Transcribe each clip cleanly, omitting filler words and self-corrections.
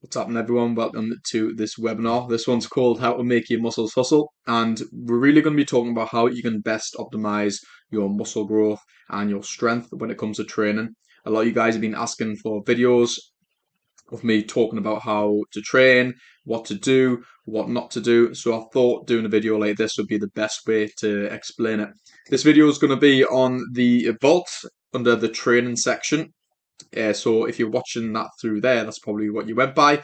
What's happening, everyone? Welcome to this webinar. This one's called How to Make Your Muscles Hustle, and we're really going to be talking about how you can best optimize your muscle growth and your strength when it comes to training. A lot of you guys have been asking for videos of me talking about how to train, what to do, what not to do. So I thought doing a video like this would be the best way to explain it. This video is going to be on the vault under the training section. So if you're watching that through there, that's probably what you went by.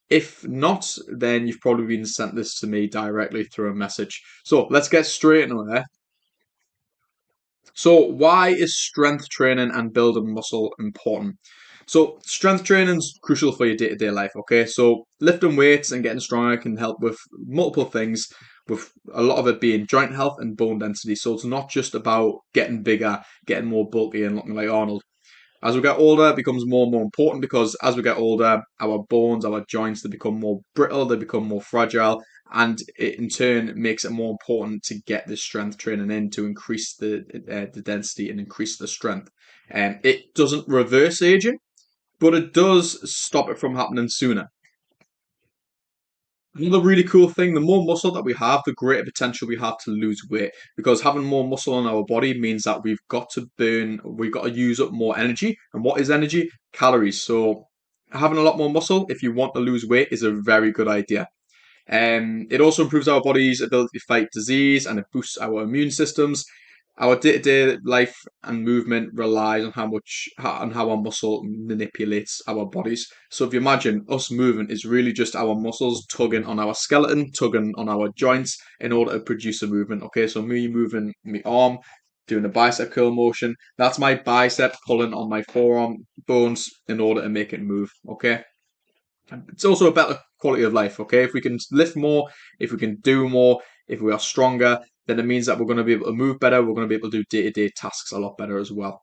If not, then you've probably been sent this to me directly through a message. So let's get straight into it. So why is strength training and building muscle important? So strength training is crucial for your day-to-day life, okay? So lifting weights and getting stronger can help with multiple things, with a lot of it being joint health and bone density. So it's not just about getting bigger, getting more bulky and looking like Arnold. As we get older, it becomes more and more important because as we get older, our bones, our joints, they become more brittle, they become more fragile, and it in turn makes it more important to get this strength training in to increase the density and increase the strength. And it doesn't reverse aging, but it does stop it from happening sooner. Another really cool thing, the more muscle that we have, the greater potential we have to lose weight. Because having more muscle in our body means that we've got to use up more energy. And what is energy? Calories. So having a lot more muscle, if you want to lose weight, is a very good idea. It also improves our body's ability to fight disease and it boosts our immune systems. Our day-to-day life and movement relies on how our muscle manipulates our bodies. So if you imagine us moving is really just our muscles tugging on our skeleton, tugging on our joints in order to produce a movement. Okay, so me moving my arm, doing a bicep curl motion, that's my bicep pulling on my forearm bones in order to make it move. Okay. It's also a better quality of life, okay? If we can lift more, if we can do more, if we are stronger, then it means that we're going to be able to move better, we're going to be able to do day-to-day tasks a lot better as well.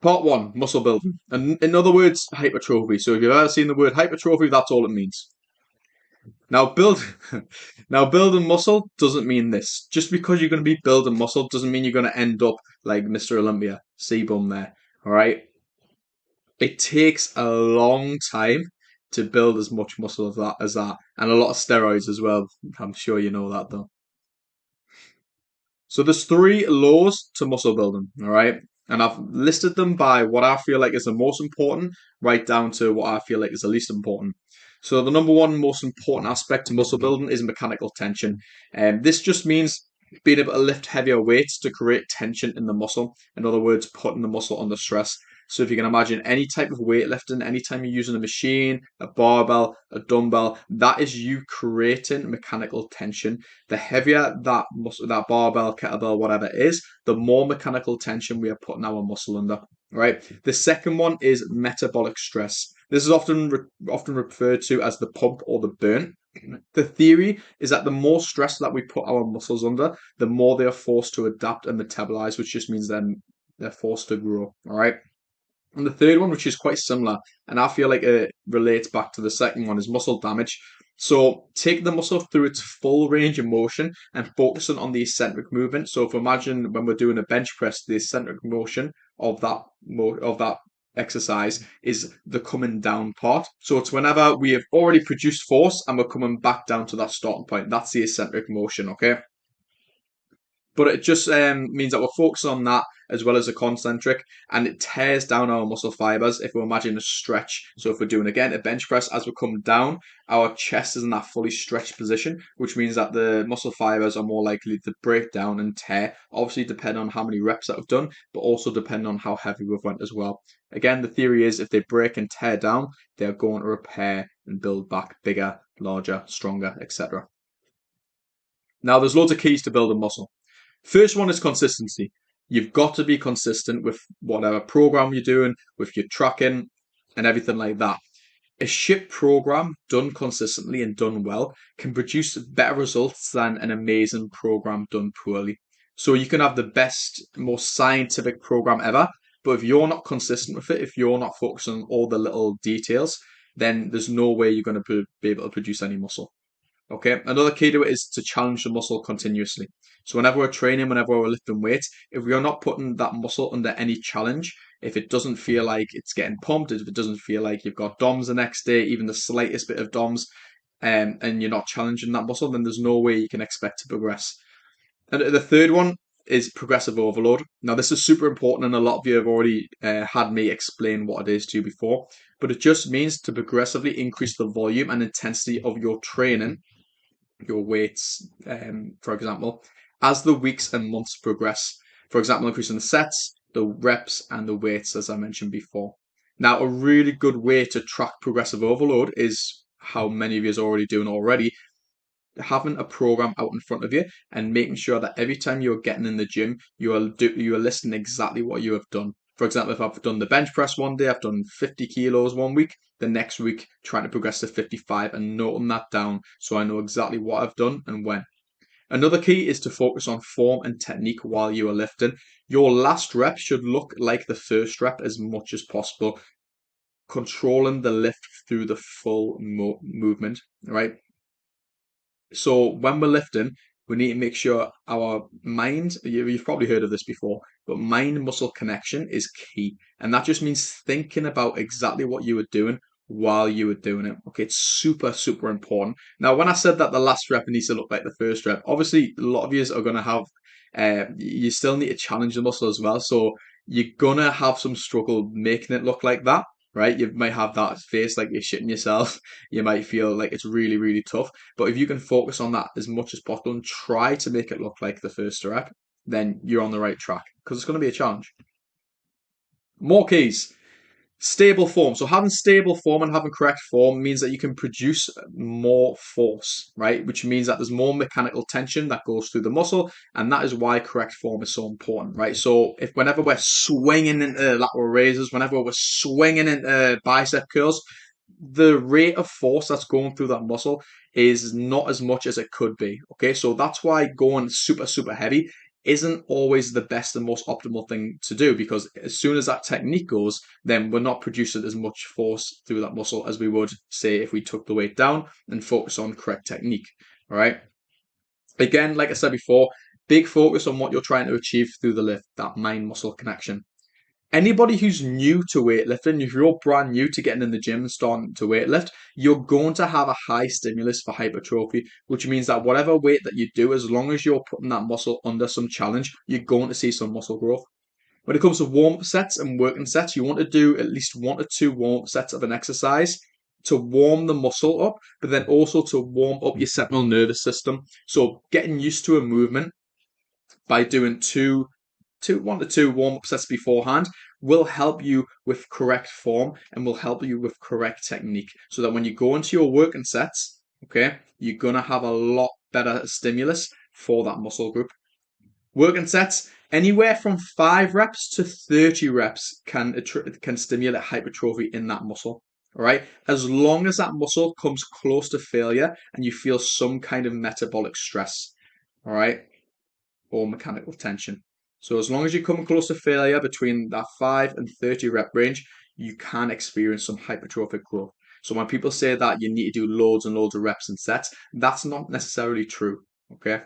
Part one, muscle building. And in other words, hypertrophy. So if you've ever seen the word hypertrophy, that's all it means. Now now building muscle doesn't mean this. Just because you're going to be building muscle doesn't mean you're going to end up like Mr. Olympia, C-bum there. All right? It takes a long time to build as much muscle as that, and a lot of steroids as well. I'm sure you know that though. So there's three laws to muscle building, all right? And I've listed them by what I feel like is the most important, right down to what I feel like is the least important. So the number one most important aspect to muscle building is mechanical tension. And this just means being able to lift heavier weights to create tension in the muscle. In other words, putting the muscle under stress. So if you can imagine any type of weightlifting, anytime you're using a machine, a barbell, a dumbbell, that is you creating mechanical tension. The heavier that muscle, that barbell, kettlebell, whatever it is, the more mechanical tension we are putting our muscle under. Right. The second one is metabolic stress. This is often referred to as the pump or the burn. The theory is that the more stress that we put our muscles under, the more they are forced to adapt and metabolize, which just means then they're forced to grow. All right. And the third one, which is quite similar, and I feel like it relates back to the second one, is muscle damage. So take the muscle through its full range of motion and focusing on the eccentric movement. So if we imagine when we're doing a bench press, the eccentric motion of that exercise is the coming down part. So it's whenever we have already produced force and we're coming back down to that starting point. That's the eccentric motion, okay? But it just means that we're focused on that as well as the concentric, and it tears down our muscle fibers. If we imagine a stretch, so if we're doing again a bench press, as we come down, our chest is in that fully stretched position, which means that the muscle fibers are more likely to break down and tear. Obviously, depending on how many reps that we've done, but also depending on how heavy we've went as well. Again, the theory is if they break and tear down, they're going to repair and build back bigger, larger, stronger, etc. Now, there's loads of keys to building muscle. First one is consistency. You've got to be consistent with whatever program you're doing, with your tracking and everything like that. A shit program done consistently and done well can produce better results than an amazing program done poorly. So you can have the best, most scientific program ever, but if you're not consistent with it, if you're not focusing on all the little details, then there's no way you're going to be able to produce any muscle. Okay, another key to it is to challenge the muscle continuously. So whenever we're training, whenever we're lifting weights, if we are not putting that muscle under any challenge, If it doesn't feel like it's getting pumped, if it doesn't feel like you've got DOMs the next day, even the slightest bit of DOMs, and you're not challenging that muscle, then there's no way you can expect to progress. And the third one is progressive overload. Now, this is super important, and a lot of you have already had me explain what it is to you before, but it just means to progressively increase the volume and intensity of your training, your weights, for example, as the weeks and months progress. For example, increasing the sets, the reps, and the weights, as I mentioned before. Now, a really good way to track progressive overload is how many of you are already doing already, having a program out in front of you and making sure that every time you're getting in the gym, you are listing exactly what you have done. For example, if I've done the bench press one day, I've done 50 kilos one week, the next week trying to progress to 55 and noting that down so I know exactly what I've done and when. Another key is to focus on form and technique while you are lifting. Your last rep should look like the first rep as much as possible, controlling the lift through the full movement, right? So when we're lifting, we need to make sure our mind, you've probably heard of this before, but mind-muscle connection is key. And that just means thinking about exactly what you were doing while you were doing it. Okay, it's super, super important. Now, when I said that the last rep needs to look like the first rep, obviously a lot of you are going to have, you still need to challenge the muscle as well. So you're going to have some struggle making it look like that. Right, you might have that face like you're shitting yourself. You might feel like it's really, really tough. But if you can focus on that as much as possible and try to make it look like the first rep, then you're on the right track because it's going to be a challenge. More keys. Stable form. So having stable form and having correct form means that you can produce more force, right? Which means that there's more mechanical tension that goes through the muscle, and that is why correct form is so important, right? So if whenever we're swinging into lateral raises, whenever we're swinging into bicep curls, the rate of force that's going through that muscle is not as much as it could be. Okay, so that's why going super, super heavy isn't always the best and most optimal thing to do, because as soon as that technique goes, then we're not producing as much force through that muscle as we would, say, if we took the weight down and focus on correct technique. All right. Again, like I said before, big focus on what you're trying to achieve through the lift, that mind muscle connection. Anybody who's new to weightlifting, if you're brand new to getting in the gym and starting to weightlift, you're going to have a high stimulus for hypertrophy, which means that whatever weight that you do, as long as you're putting that muscle under some challenge, you're going to see some muscle growth. When it comes to warm-up sets and working sets, you want to do at least 1 or 2 warm-up sets of an exercise to warm the muscle up, but then also to warm up your central nervous system. So getting used to a movement by doing 1 to 2 warm-up sets beforehand will help you with correct form and will help you with correct technique, so that when you go into your working sets, okay, you're gonna have a lot better stimulus for that muscle group. Working sets, anywhere from 5 reps to 30 reps can stimulate hypertrophy in that muscle. All right, as long as that muscle comes close to failure and you feel some kind of metabolic stress, all right, or mechanical tension. So as long as you're coming close to failure between that 5 and 30 rep range, you can experience some hypertrophic growth. So when people say that you need to do loads and loads of reps and sets, that's not necessarily true. Okay.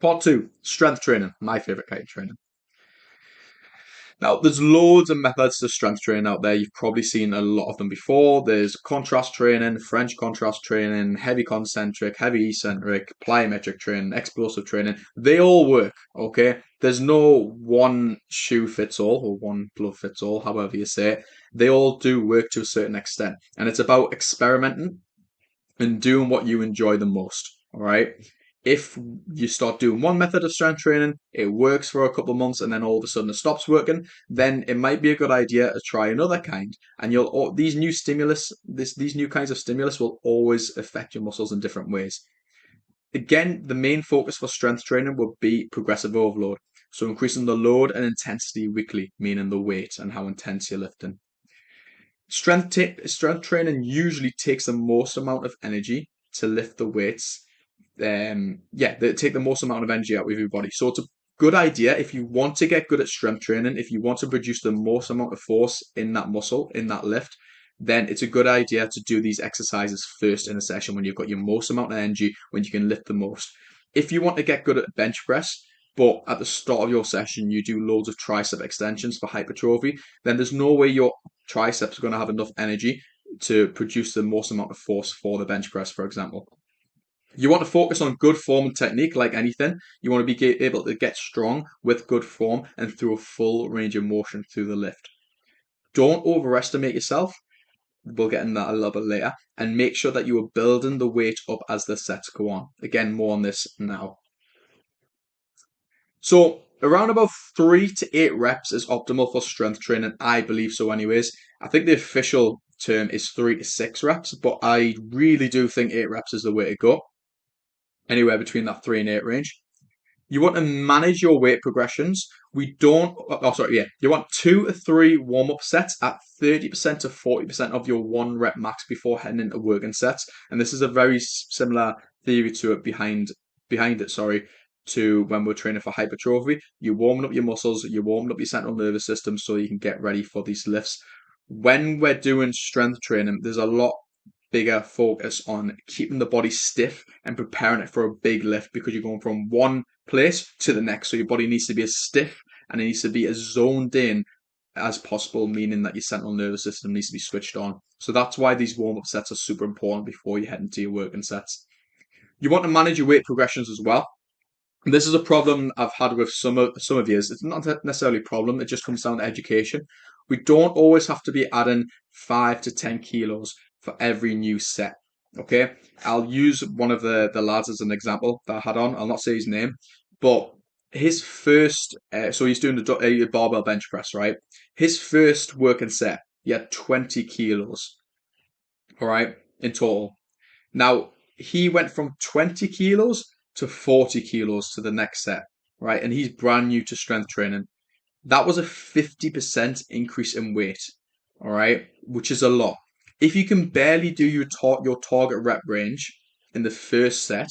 Part 2, strength training. My favorite kind of training. Now, there's loads of methods to strength training out there. You've probably seen a lot of them before. There's contrast training, French contrast training, heavy concentric, heavy eccentric, plyometric training, explosive training. They all work, okay? There's no one shoe fits all or one glove fits all, however you say it. They all do work to a certain extent. And it's about experimenting and doing what you enjoy the most, all right? If you start doing one method of strength training, it works for a couple of months, and then all of a sudden it stops working, then it might be a good idea to try another kind. And these new kinds of stimulus will always affect your muscles in different ways. Again, the main focus for strength training would be progressive overload. So increasing the load and intensity weekly, meaning the weight and how intense you're lifting. Strength training usually takes the most amount of energy to lift the weights. They take the most amount of energy out of your body. So it's a good idea if you want to get good at strength training, if you want to produce the most amount of force in that muscle, in that lift, then it's a good idea to do these exercises first in a session when you've got your most amount of energy, when you can lift the most. If you want to get good at bench press, but at the start of your session you do loads of tricep extensions for hypertrophy, then there's no way your triceps are going to have enough energy to produce the most amount of force for the bench press, for example. You want to focus on good form and technique like anything. You want to be able to get strong with good form and through a full range of motion through the lift. Don't overestimate yourself. We'll get into that a little bit later. And make sure that you are building the weight up as the sets go on. Again, more on this now. So around about 3 to 8 reps is optimal for strength training. I believe so anyways. I think the official term is 3 to 6 reps, but I really do think 8 reps is the way to go. Anywhere between that 3 and 8 range. You want to manage your weight progressions. You want 2 to 3 warm-up sets at 30% to 40% of your 1 rep max before heading into working sets. And this is a very similar theory to it behind it, to when we're training for hypertrophy. You're warming up your muscles, you're warming up your central nervous system so you can get ready for these lifts. When we're doing strength training, there's a lot bigger focus on keeping the body stiff and preparing it for a big lift, because you're going from one place to the next. So your body needs to be as stiff and it needs to be as zoned in as possible, meaning that your central nervous system needs to be switched on. So that's why these warm-up sets are super important before you head into your working sets. You want to manage your weight progressions as well. This is a problem I've had with some of years. It's not necessarily a problem, it just comes down to education. We don't always have to be adding 5 to 10 kilos for every new set. Okay, I'll use one of the lads as an example that I had on. I'll not say his name, but his first, so he's doing a barbell bench press, right? His first working set, he had 20 kilos, all right, in total. Now, he went from 20 kilos to 40 kilos to the next set, right? And he's brand new to strength training. That was a 50% increase in weight, all right, which is a lot. If you can barely do your target rep range in the first set,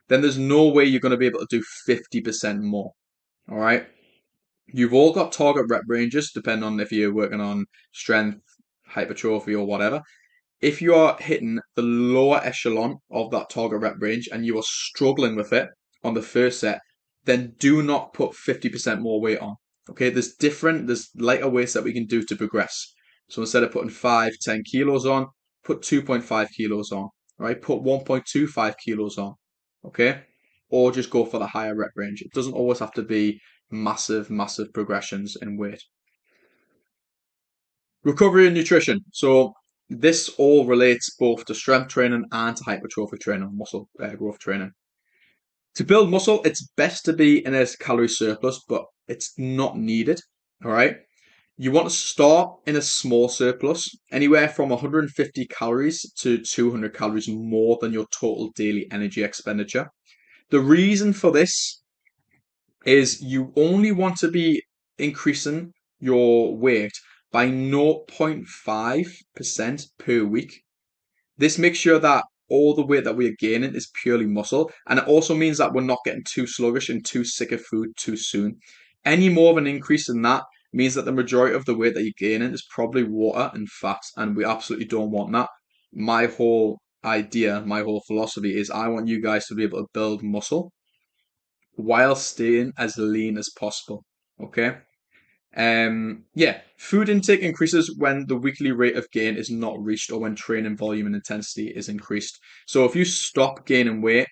then there's no way you're going to be able to do 50% more, all right? You've all got target rep ranges, depending on if you're working on strength, hypertrophy, or whatever. If you are hitting the lower echelon of that target rep range and you are struggling with it on the first set, then do not put 50% more weight on. Okay, there's lighter weights that we can do to progress. So instead of putting 5, 10 kilos on, put 2.5 kilos on, right? Put 1.25 kilos on, okay? Or just go for the higher rep range. It doesn't always have to be massive, massive progressions in weight. Recovery and nutrition. So this all relates both to strength training and to hypertrophy training, muscle growth training. To build muscle, it's best to be in a calorie surplus, but it's not needed. All right. You want to start in a small surplus, anywhere from 150 calories to 200 calories more than your total daily energy expenditure. The reason for this is you only want to be increasing your weight by 0.5% per week. This makes sure that all the weight that we are gaining is purely muscle, and it also means that we're not getting too sluggish and too sick of food too soon. Any more of an increase in that means that the majority of the weight that you're gaining is probably water and fat, and we absolutely don't want that. My whole idea, my whole philosophy is I want you guys to be able to build muscle while staying as lean as possible. Okay. Food intake increases when the weekly rate of gain is not reached or when training volume and intensity is increased. So if you stop gaining weight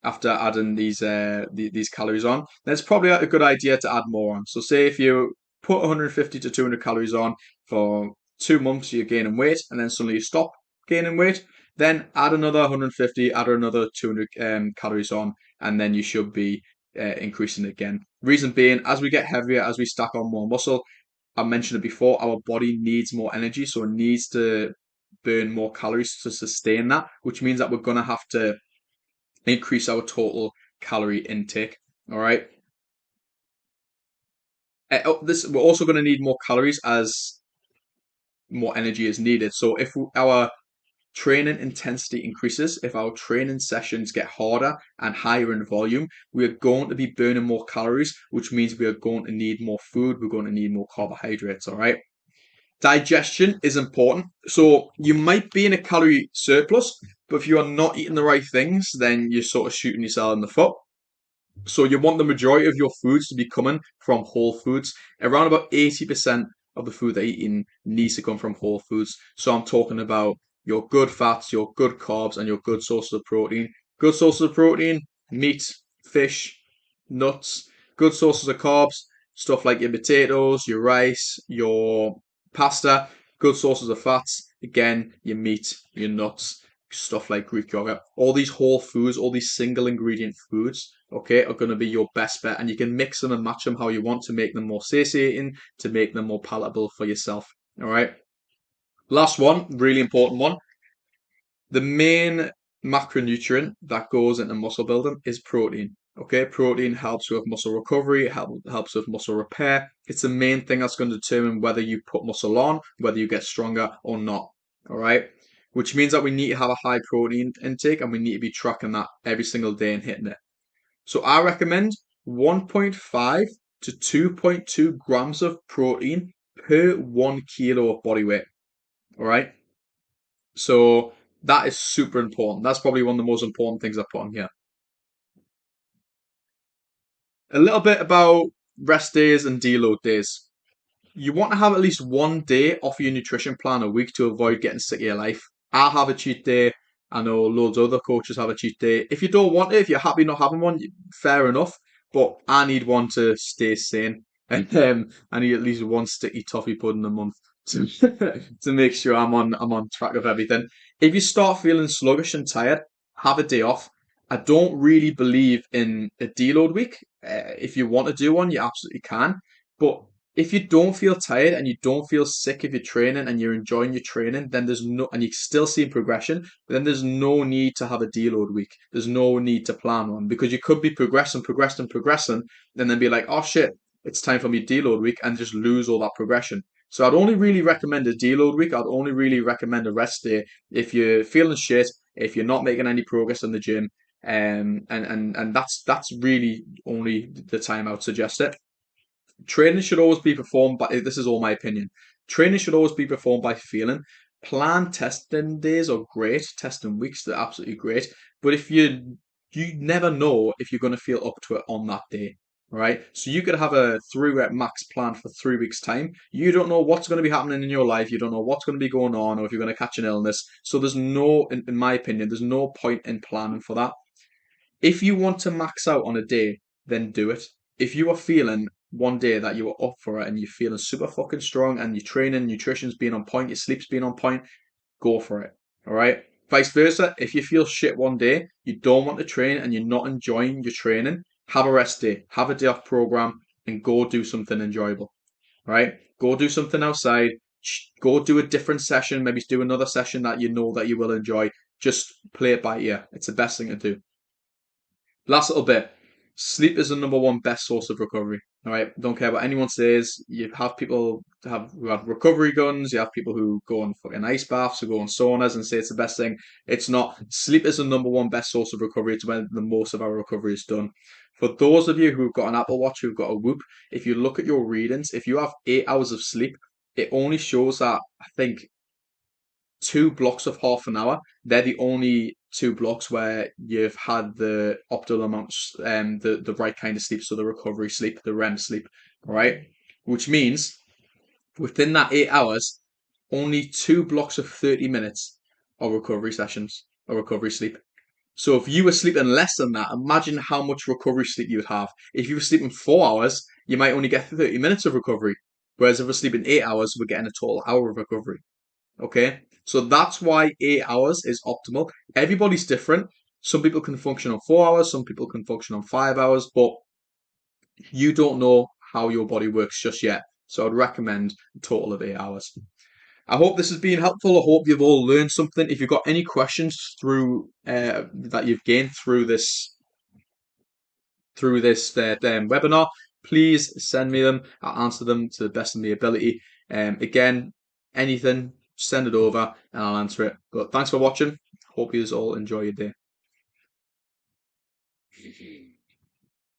after adding these calories on, then it's probably a good idea to add more on. So say if you put 150 to 200 calories on for 2 months, you're gaining weight, and then suddenly you stop gaining weight, then add another 150, add another 200 calories on, and then you should be increasing again. Reason being, as we get heavier, as we stack on more muscle, I mentioned it before, our body needs more energy, so it needs to burn more calories to sustain that, which means that we're going to have to increase our total calorie intake. All right. We're also going to need more calories as more energy is needed. So if our training intensity increases, if our training sessions get harder and higher in volume, we are going to be burning more calories, which means we are going to need more food. We're going to need more carbohydrates. All right. Digestion is important. So you might be in a calorie surplus, but if you are not eating the right things, then you're sort of shooting yourself in the foot. So you want the majority of your foods to be coming from whole foods. Around about 80% of the food that you're eating needs to come from whole foods. So I'm talking about your good fats, your good carbs, and your good sources of protein. Good sources of protein, meat, fish, nuts. Good sources of carbs, stuff like your potatoes, your rice, your pasta. Good sources of fats, again, your meat, your nuts, stuff like Greek yogurt. All these whole foods, all these single ingredient foods, okay, are going to be your best bet. And you can mix them and match them how you want to make them more satiating, to make them more palatable for yourself. All right. Last one, really important one. The main macronutrient that goes into muscle building is protein. Okay, protein helps with muscle recovery, helps with muscle repair. It's the main thing that's going to determine whether you put muscle on, whether you get stronger or not. All right, which means that we need to have a high protein intake and we need to be tracking that every single day and hitting it. So I recommend 1.5 to 2.2 grams of protein per 1 kilo of body weight. All right. So that is super important. That's probably one of the most important things I put on here. A little bit about rest days and deload days. You want to have at least one day off your nutrition plan a week to avoid getting sick of your life. I have a cheat day. I know loads of other coaches have a cheat day. If you don't want it, if you're happy not having one, fair enough. But I need one to stay sane. And I need at least one sticky toffee pudding a month to to make sure I'm on track of everything. If you start feeling sluggish and tired, have a day off. I don't really believe in a deload week. If you want to do one, you absolutely can. But if you don't feel tired and you don't feel sick of your training and you're enjoying your training, then there's no, and you're still seeing progression, then there's no need to have a deload week. There's no need to plan one because you could be progressing, and then be like, oh shit, it's time for me deload week and just lose all that progression. So I'd only really recommend a deload week. I'd only really recommend a rest day if you're feeling shit, if you're not making any progress in the gym, and that's really only the time I would suggest it. Training should always be performed by, this is all my opinion. Training should always be performed by feeling. Planned testing days are great, testing weeks, they're absolutely great. But if you never know if you're going to feel up to it on that day, right? So you could have a 3 rep max planned for 3 weeks' time. You don't know what's going to be happening in your life. You don't know what's going to be going on or if you're going to catch an illness. So there's no, in my opinion, there's no point in planning for that. If you want to max out on a day, then do it. If you are feeling one day that you are up for it and you're feeling super fucking strong and your training, nutrition's being on point, your sleep's being on point, go for it. All right. Vice versa, if you feel shit one day, you don't want to train and you're not enjoying your training, have a rest day, have a day off program, and go do something enjoyable. Right? Go do something outside. Go do a different session. Maybe do another session that you know that you will enjoy. Just play it by ear. It's the best thing to do. Last little bit. Sleep is the number one best source of recovery. All right. Don't care what anyone says. You have people who have recovery guns. You have people who go on fucking ice baths, who go on saunas and say it's the best thing. It's not. Sleep is the number one best source of recovery. It's when the most of our recovery is done. For those of you who've got an Apple Watch, who've got a Whoop, if you look at your readings, if you have 8 hours of sleep, it only shows that I think 2 blocks of half an hour. They're the only 2 blocks where you've had the optimal amounts, the right kind of sleep, so the recovery sleep, the REM sleep, all right? Which means within that 8 hours, only 2 blocks of 30 minutes are recovery sessions or recovery sleep. So if you were sleeping less than that, imagine how much recovery sleep you would have. If you were sleeping 4 hours, you might only get 30 minutes of recovery. Whereas if we're sleeping 8 hours, we're getting a total hour of recovery. Okay, so that's why 8 hours is optimal. Everybody's different. Some people can function on 4 hours, some people can function on 5 hours, but you don't know how your body works just yet. So I'd recommend a total of 8 hours. I hope this has been helpful. I hope you've all learned something. If you've got any questions through that you've gained through this webinar, please send me them. I'll answer them to the best of my ability. Again, anything, send it over and I'll answer it. But thanks for watching. Hope you all enjoy your day.